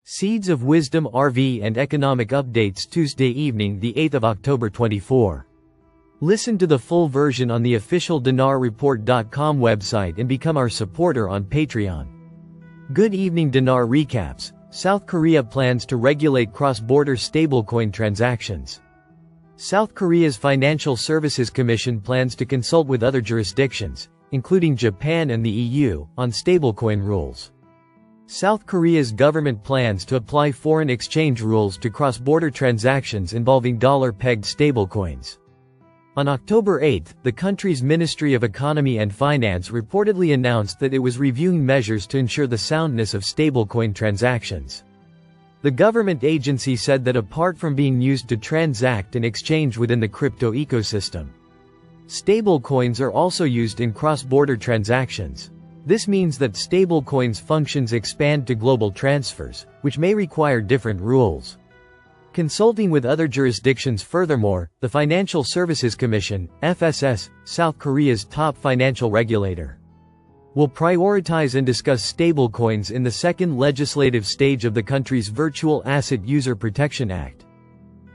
Seeds of Wisdom RV and Economic Updates Tuesday evening the 8th of October 24. Listen to the full version on the official dinarreport.com website and become our supporter on Patreon. Good evening. Dinar recaps. South Korea plans to regulate cross-border stablecoin transactions. South Korea's Financial Services Commission plans to consult with other jurisdictions, including Japan and the EU, on stablecoin rules. South Korea's government plans to apply foreign exchange rules to cross-border transactions involving dollar-pegged stablecoins. On October 8, the country's Ministry of Economy and Finance reportedly announced that it was reviewing measures to ensure the soundness of stablecoin transactions. The government agency said that apart from being used to transact and exchange within the crypto ecosystem, stablecoins are also used in cross-border transactions. This means that stablecoins' functions expand to global transfers, which may require different rules. Consulting with other jurisdictions. Furthermore, the Financial Services Commission, FSS, South Korea's top financial regulator, will prioritize and discuss stablecoins in the second legislative stage of the country's Virtual Asset User Protection Act.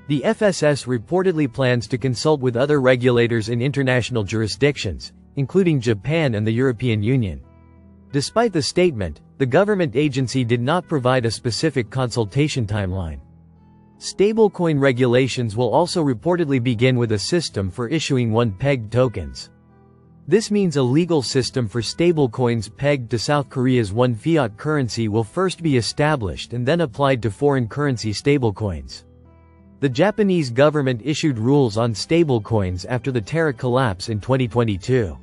The FSS reportedly plans to consult with other regulators in international jurisdictions, including Japan and the European Union. Despite the statement, the government agency did not provide a specific consultation timeline. Stablecoin regulations will also reportedly begin with a system for issuing one-pegged tokens. This means a legal system for stablecoins pegged to South Korea's one fiat currency will first be established and then applied to foreign currency stablecoins. The Japanese government issued rules on stablecoins after the Terra collapse in 2022.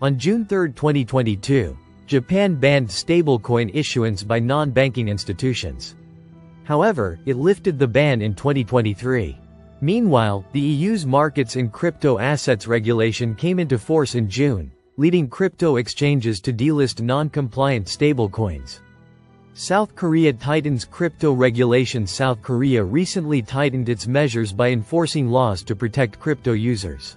On June 3, 2022, Japan banned stablecoin issuance by non-banking institutions. However, it lifted the ban in 2023. Meanwhile, the EU's Markets in Crypto Assets regulation came into force in June, leading crypto exchanges to delist non-compliant stablecoins. South Korea tightens crypto regulations. South Korea recently tightened its measures by enforcing laws to protect crypto users.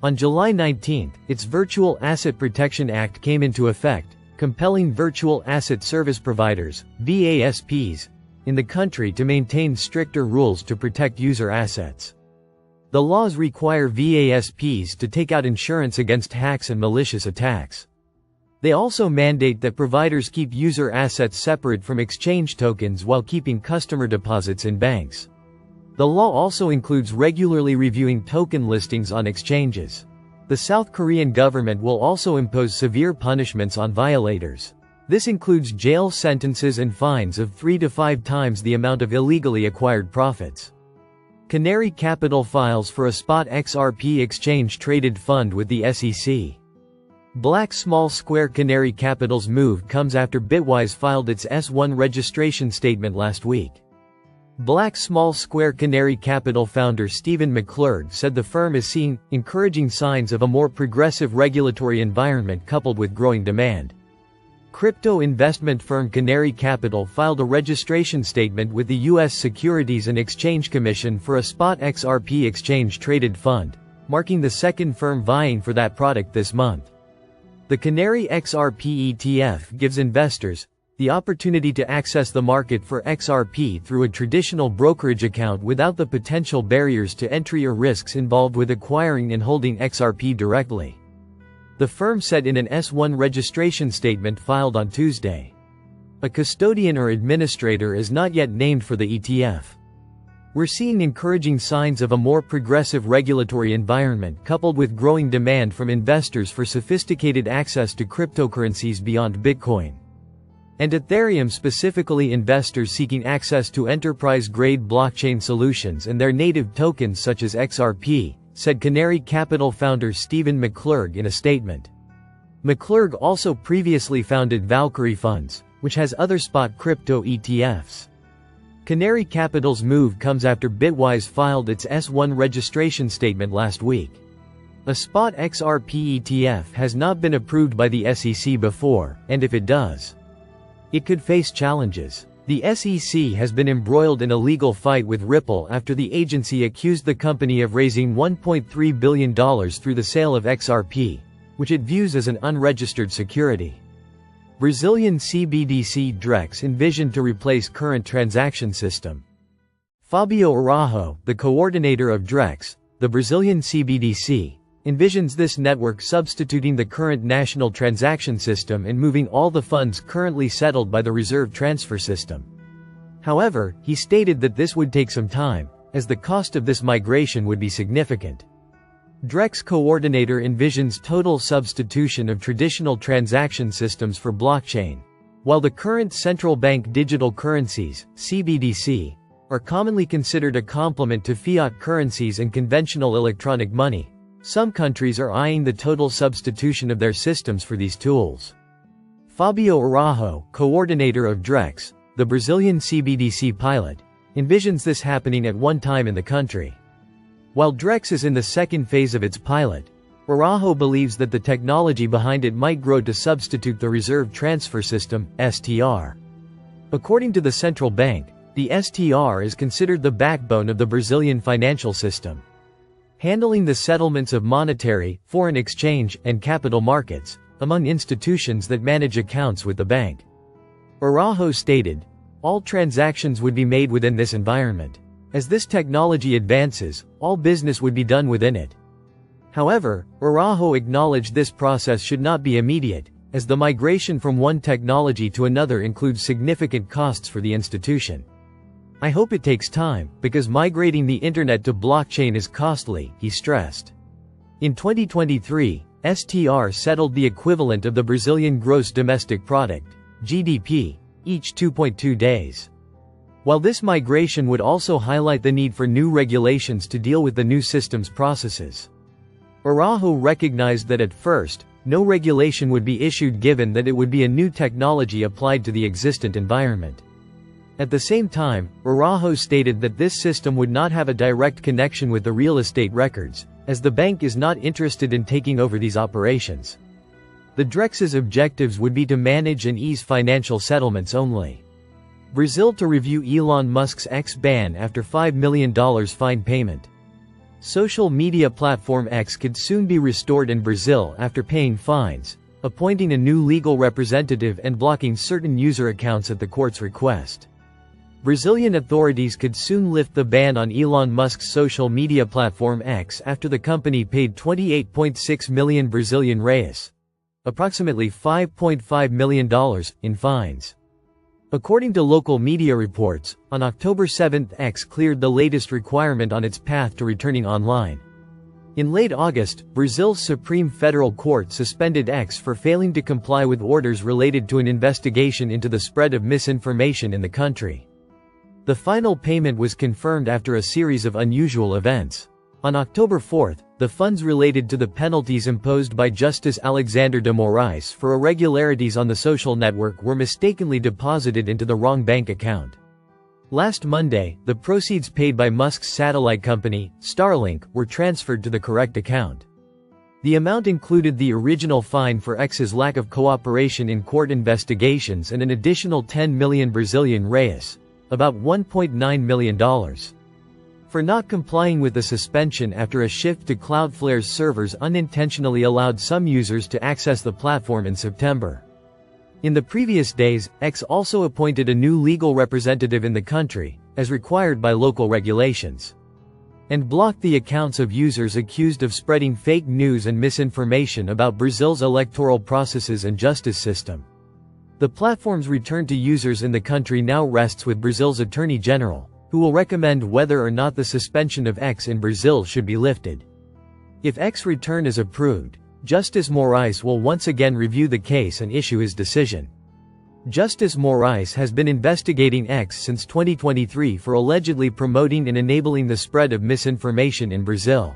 On July 19, its Virtual Asset Protection Act came into effect, compelling virtual asset service providers, VASPs, in the country to maintain stricter rules to protect user assets. The laws require VASPs to take out insurance against hacks and malicious attacks. They also mandate that providers keep user assets separate from exchange tokens while keeping customer deposits in banks. The law also includes regularly reviewing token listings on exchanges. The South Korean government will also impose severe punishments on violators. This includes jail sentences and fines of 3 to 5 times the amount of illegally acquired profits. Canary Capital files for a spot XRP exchange-traded fund with the SEC. Black Small Square. Canary Capital's move comes after Bitwise filed its S-1 registration statement last week. Black Small Square Canary Capital founder Stephen McClurg said the firm is seeing encouraging signs of a more progressive regulatory environment coupled with growing demand. Crypto investment firm Canary Capital filed a registration statement with the U.S. Securities and Exchange Commission for a spot XRP exchange-traded fund, marking the second firm vying for that product this month. The Canary XRP ETF gives investors the opportunity to access the market for XRP through a traditional brokerage account without the potential barriers to entry or risks involved with acquiring and holding XRP directly. The firm said in an S-1 registration statement filed on Tuesday. A custodian or administrator is not yet named for the ETF. We're seeing encouraging signs of a more progressive regulatory environment coupled with growing demand from investors for sophisticated access to cryptocurrencies beyond Bitcoin and Ethereum, specifically investors seeking access to enterprise-grade blockchain solutions and their native tokens such as XRP, said Canary Capital founder Stephen McClurg in a statement. McClurg also previously founded Valkyrie Funds, which has other spot crypto ETFs. Canary Capital's move comes after Bitwise filed its S-1 registration statement last week. A spot XRP ETF has not been approved by the SEC before, and if it does, it could face challenges. The SEC has been embroiled in a legal fight with Ripple after the agency accused the company of raising $1.3 billion through the sale of XRP, which it views as an unregistered security. Brazilian CBDC Drex envisioned to replace current transaction system. Fabio Araujo, the coordinator of Drex, the Brazilian CBDC, envisions this network substituting the current national transaction system and moving all the funds currently settled by the reserve transfer system. However, he stated that this would take some time, as the cost of this migration would be significant. Drex coordinator envisions total substitution of traditional transaction systems for blockchain. While the current central bank digital currencies, CBDC, are commonly considered a complement to fiat currencies and conventional electronic money, some countries are eyeing the total substitution of their systems for these tools. Fabio Araujo, coordinator of Drex, the Brazilian CBDC pilot, envisions this happening at one time in the country. While Drex is in the second phase of its pilot, Araujo believes that the technology behind it might grow to substitute the reserve transfer system, STR. According to the central bank, the STR is considered the backbone of the Brazilian financial system, handling the settlements of monetary, foreign exchange, and capital markets, among institutions that manage accounts with the bank. Araujo stated, all transactions would be made within this environment. As this technology advances, all business would be done within it. However, Araujo acknowledged this process should not be immediate, as the migration from one technology to another includes significant costs for the institution. I hope it takes time, because migrating the internet to blockchain is costly, he stressed. In 2023, STR settled the equivalent of the Brazilian gross domestic product, GDP, each 2.2 days. While this migration would also highlight the need for new regulations to deal with the new system's processes. Araujo recognized that at first, no regulation would be issued given that it would be a new technology applied to the existent environment. At the same time, Araujo stated that this system would not have a direct connection with the real estate records, as the bank is not interested in taking over these operations. The Drex's objectives would be to manage and ease financial settlements only. Brazil to review Elon Musk's X ban after $5 million fine payment. Social media platform X could soon be restored in Brazil after paying fines, appointing a new legal representative and blocking certain user accounts at the court's request. Brazilian authorities could soon lift the ban on Elon Musk's social media platform X after the company paid 28.6 million Brazilian reais, approximately $5.5 million, in fines. According to local media reports, on October 7 X cleared the latest requirement on its path to returning online. In late August, Brazil's Supreme Federal Court suspended X for failing to comply with orders related to an investigation into the spread of misinformation in the country. The final payment was confirmed after a series of unusual events. On October 4, the funds related to the penalties imposed by Justice Alexander de Moraes for irregularities on the social network were mistakenly deposited into the wrong bank account. Last Monday, the proceeds paid by Musk's satellite company, Starlink, were transferred to the correct account. The amount included the original fine for X's lack of cooperation in court investigations and an additional 10 million Brazilian reais, about $1.9 million. For not complying with the suspension after a shift to Cloudflare's servers unintentionally allowed some users to access the platform in September. In the previous days, X also appointed a new legal representative in the country, as required by local regulations, and blocked the accounts of users accused of spreading fake news and misinformation about Brazil's electoral processes and justice system. The platform's return to users in the country now rests with Brazil's Attorney General, who will recommend whether or not the suspension of X in Brazil should be lifted. If X's return is approved, Justice Moraes will once again review the case and issue his decision. Justice Moraes has been investigating X since 2023 for allegedly promoting and enabling the spread of misinformation in Brazil.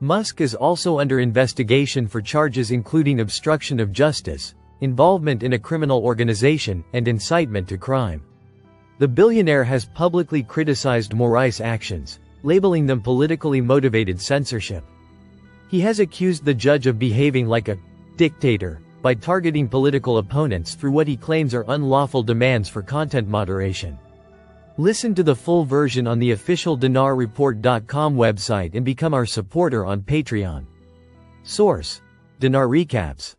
Musk is also under investigation for charges including obstruction of justice, involvement in a criminal organization, and incitement to crime. The billionaire has publicly criticized Moraes' actions, labeling them politically motivated censorship. He has accused the judge of behaving like a dictator by targeting political opponents through what he claims are unlawful demands for content moderation. Listen to the full version on the official dinarreport.com website and become our supporter on Patreon. Source: Dinar Recaps.